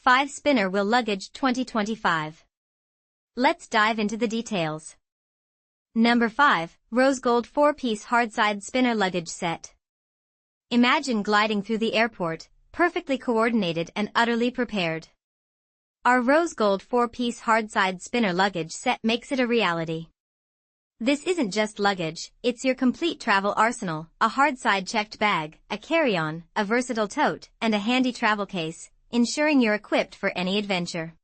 5 Spinner Wheel Luggage 2025. Let's dive into the details. Number 5, Rose Gold 4-piece Hardside Spinner Luggage Set. Imagine gliding through the airport, perfectly coordinated and utterly prepared. Our Rose Gold 4-piece Hardside Spinner Luggage Set makes it a reality. This isn't just luggage, it's your complete travel arsenal, a Hardside checked bag, a carry-on, a versatile tote, and a handy travel case, ensuring you're equipped for any adventure.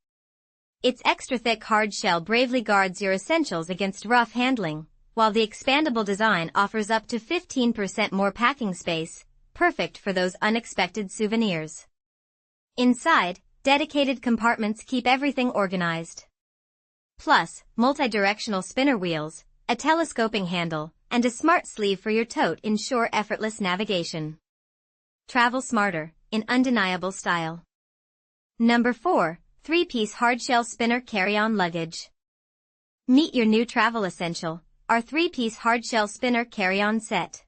Its extra-thick hardshell bravely guards your essentials against rough handling, while the expandable design offers up to 15% more packing space, perfect for those unexpected souvenirs. Inside, dedicated compartments keep everything organized. Plus, multi-directional spinner wheels, a telescoping handle, and a smart sleeve for your tote ensure effortless navigation. Travel smarter, in undeniable style. Number 4, 3-piece Hardshell Spinner Carry-On Luggage. Meet your new travel essential, our 3-piece Hardshell Spinner Carry-On Set.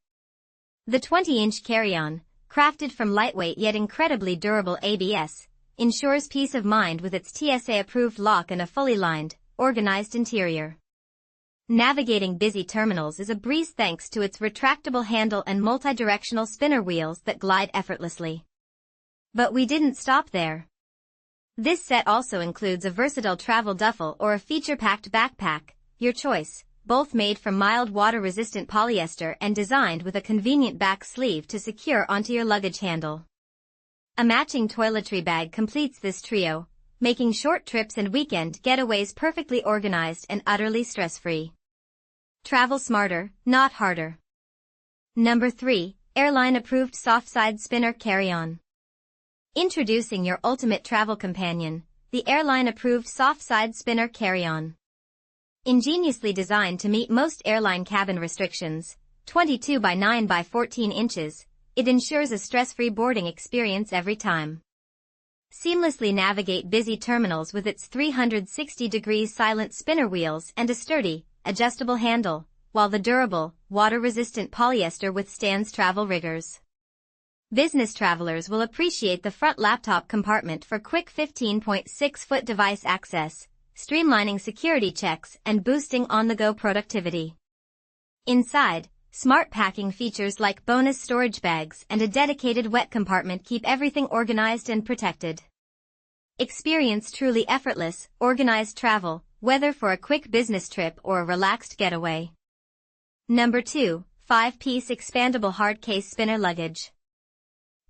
The 20-inch carry-on, crafted from lightweight yet incredibly durable ABS, ensures peace of mind with its TSA-approved lock and a fully lined, organized interior. Navigating busy terminals is a breeze thanks to its retractable handle and multi-directional spinner wheels that glide effortlessly. But we didn't stop there. This set also includes a versatile travel duffel or a feature-packed backpack, your choice, both made from mild water-resistant polyester and designed with a convenient back sleeve to secure onto your luggage handle. A matching toiletry bag completes this trio, making short trips and weekend getaways perfectly organized and utterly stress-free. Travel smarter, not harder. Number 3, Airline-approved Softside Spinner Carry-On. Introducing your ultimate travel companion, the Airline-approved Softside Spinner Carry-On. Ingeniously designed to meet most airline cabin restrictions, 22 by 9 by 14 inches, it ensures a stress-free boarding experience every time. Seamlessly navigate busy terminals with its 360-degree silent spinner wheels and a sturdy, adjustable handle, while the durable, water-resistant polyester withstands travel rigors. Business travelers will appreciate the front laptop compartment for quick 15.6-foot device access, streamlining security checks and boosting on-the-go productivity. Inside, smart packing features like bonus storage bags and a dedicated wet compartment keep everything organized and protected. Experience truly effortless, organized travel, whether for a quick business trip or a relaxed getaway. Number 2, 5-piece Expandable Hardcase Spinner Luggage.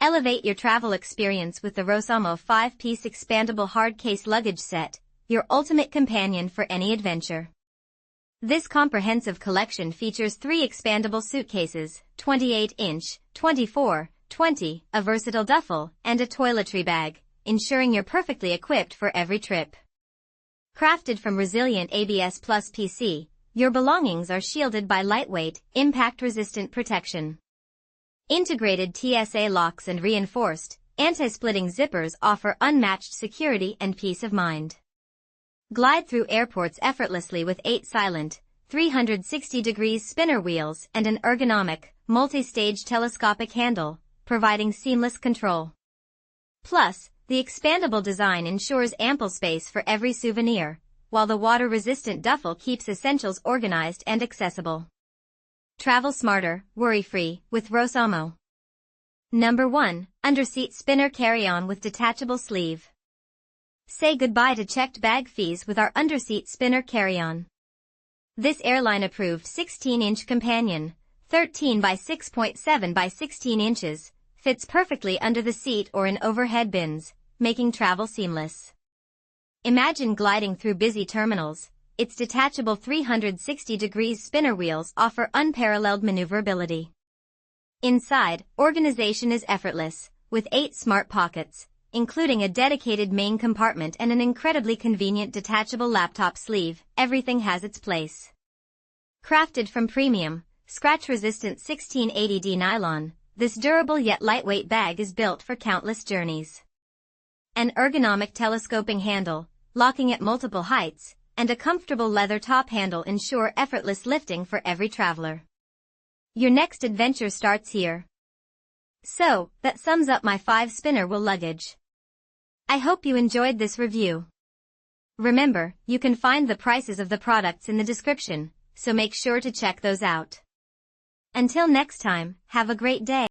Elevate your travel experience with the Rosamo 5-piece Expandable Hardcase Luggage Set, your ultimate companion for any adventure. This comprehensive collection features 3 expandable suitcases, 28-inch, 24, 20, a versatile duffel, and a toiletry bag, ensuring you're perfectly equipped for every trip. Crafted from resilient ABS plus PC, your belongings are shielded by lightweight, impact-resistant protection. Integrated TSA locks and reinforced, anti-splitting zippers offer unmatched security and peace of mind. Glide through airports effortlessly with 8 silent, 360-degree spinner wheels and an ergonomic, multi-stage telescopic handle, providing seamless control. Plus, the expandable design ensures ample space for every souvenir, while the water-resistant duffel keeps essentials organized and accessible. Travel smarter, worry-free, with Rosamo. Number 1, Underseat Spinner Carry-On with Detachable Sleeve. Say goodbye to checked bag fees with our Underseat Spinner Carry-On. This airline-approved 16-inch companion, 13 by 6.7 by 16 inches, fits perfectly under the seat or in overhead bins, making travel seamless. Imagine gliding through busy terminals. Its detachable 360-degree spinner wheels offer unparalleled maneuverability. Inside, organization is effortless, with 8 smart pockets, including a dedicated main compartment and an incredibly convenient detachable laptop sleeve. Everything has its place. Crafted from premium, scratch-resistant 1680D nylon, this durable yet lightweight bag is built for countless journeys. An ergonomic telescoping handle, locking at multiple heights, and a comfortable leather top handle ensure effortless lifting for every traveler. Your next adventure starts here. So, that sums up my 5 spinner wheel luggage. I hope you enjoyed this review. Remember, you can find the prices of the products in the description, so make sure to check those out. Until next time, have a great day.